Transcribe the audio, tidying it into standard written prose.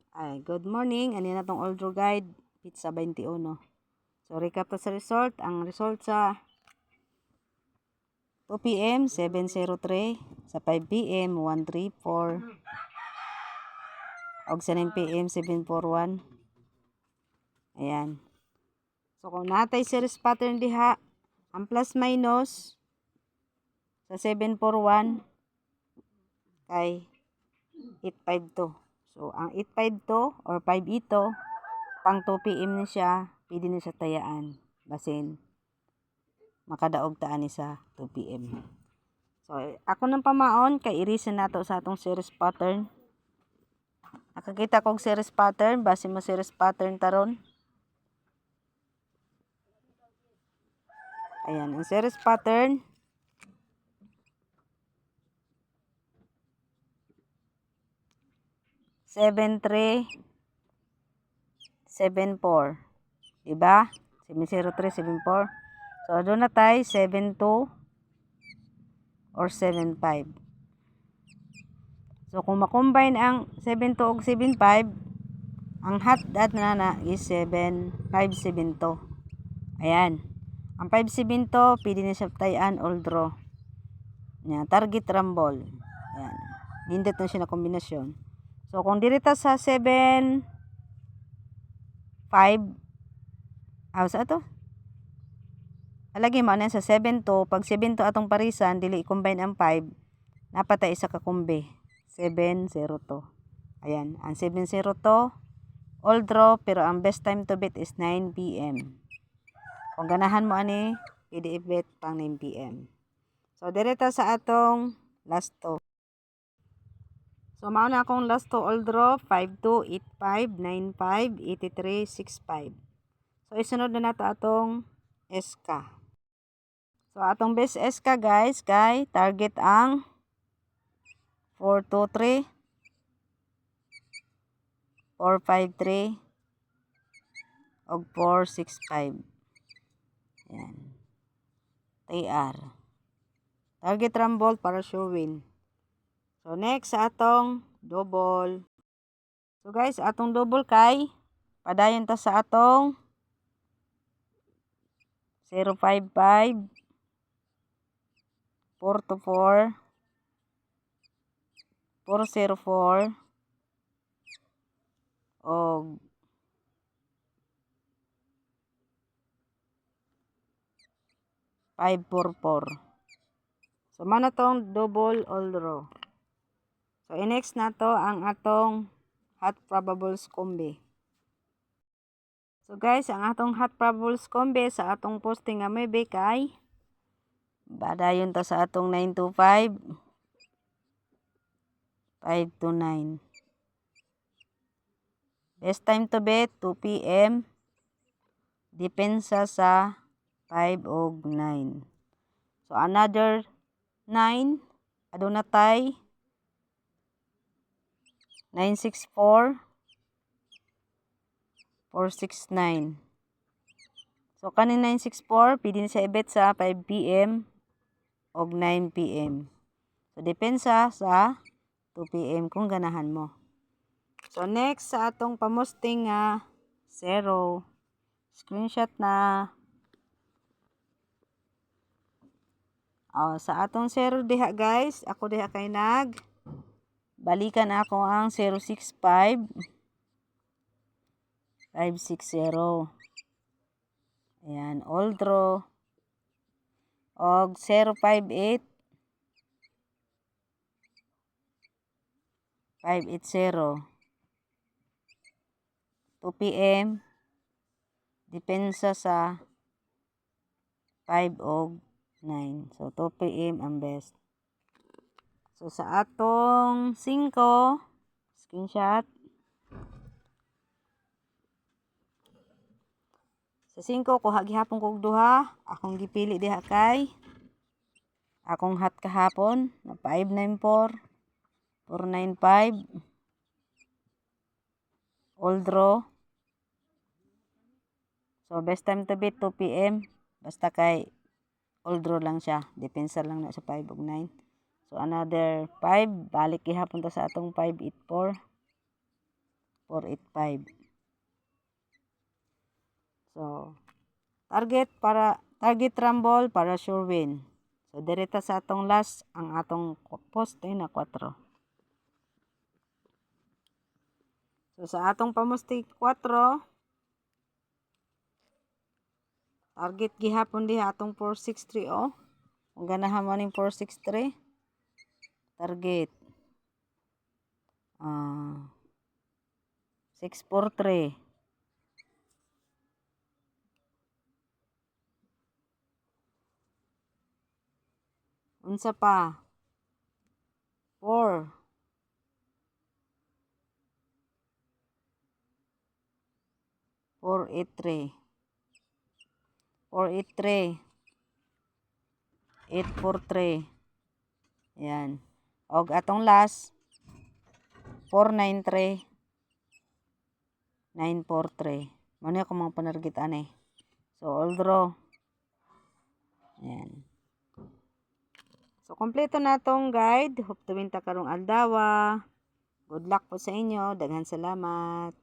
Ay, good morning. Ani na tong Oldro Guide, Pizza 21. So, recap ta sa result. Ang result sa 2 p.m. 703, sa 5 p.m. 134, og sa 9 p.m. 741. Ayan. So, kung natay series pattern diha, ang plus minus sa 741 kay 852. So, ang 852 or 5 ito, pang 2 p.m. na siya, pwede na siya tayaan. Basin, makadaog taan ni sa 2 p.m. So, ako ng pamaon, kay irisin nato sa atong series pattern. Nakakita kong series pattern, base mo series pattern taron. Ayan, ang series pattern. Seven three 7-4. Diba? 7-0-3-7-4. So, doon na tayo 7-2 or 7-5. So, kung makombine ang 7-2 o 7-5, ang hot dot na is 7-5-7-2. Ayan. Ang 5-7-2, pwede na siya tayan all draw. Ayan, target rumble. Ayan. Dindot na siya na kombinasyon. So, kung dirita sa 7-5, sa ito? Alagi mo na sa 7-2. Pag 7-2 atong parisan, dili i-combine ang 5, napatay isa kakumbi. 7-0-2. Ayan. Ang 7-0-2, all draw, pero ang best time to bet is 9 p.m. Kung ganahan mo ani, pwede i-bet pang 9 p.m. So, direta sa atong last 2. So, mauna akong last 2 all draw, 5-2, 8-5, 9-5, 83, 6-5. So, isunod na nato atong SK. So, atong best SK guys, kay target ang 4-2-3, 4-5-3, og 4-6-5. Ayan. TR. Target rumble para sure win. So, next sa atong double. So, guys, atong double kay padayon ta sa atong 0-5-5, 4-4, 4-0-4, og 5-4-4. So, mana tong double all draw. So, next na to ang atong hot probables combi. So, guys, ang atong hot probables combi sa atong posting nga may kay badayon ta sa atong 9-5, 5-9. Best time to bet 2 p.m. Depensa sa 5 og 9. So, another 9. Aduna tay 9-6-4, 4-6-9. So, kanin 9-6-4, pwede na siya i-bet sa 5 p.m. og 9 p.m. So, depensa sa 2 p.m. kung ganahan mo. So, next sa atong pamusting nga 0. Screenshot na. Sa atong 0 diha guys, ako diha kay balikan ako ang 065 560. Ayan, all draw. Og 058 580. 2 p.m. Depensa sa 5 og 9. So, 2 p.m. ang best. So, sa atong 5, screenshot. Sa 5, kuha gihapon kog duha. Akong gipili diha kay akong hot kahapon na 594, 495, all draw. So, best time to bet 2 p.m. Basta kay all draw lang siya. Depensa lang na sa 5 ug 9. So, another 5. Balik gihapon ta sa atong 584. 485. So, target rumble para sure win. So, direta sa atong last ang atong poste na 4. So, sa atong pamusti 4, target gihapon diha atong 463 oh. Kung ganahan mo ning 463, target 643. Unsa pa? 4. 483. 483. 843. Yan. Og atong last 493. 943. Mano ko mga panargit ani. So all draw. Yan. So kompleto na tong guide. Hope to win ta karong aldawa. Good luck po sa inyo. Daghan salamat.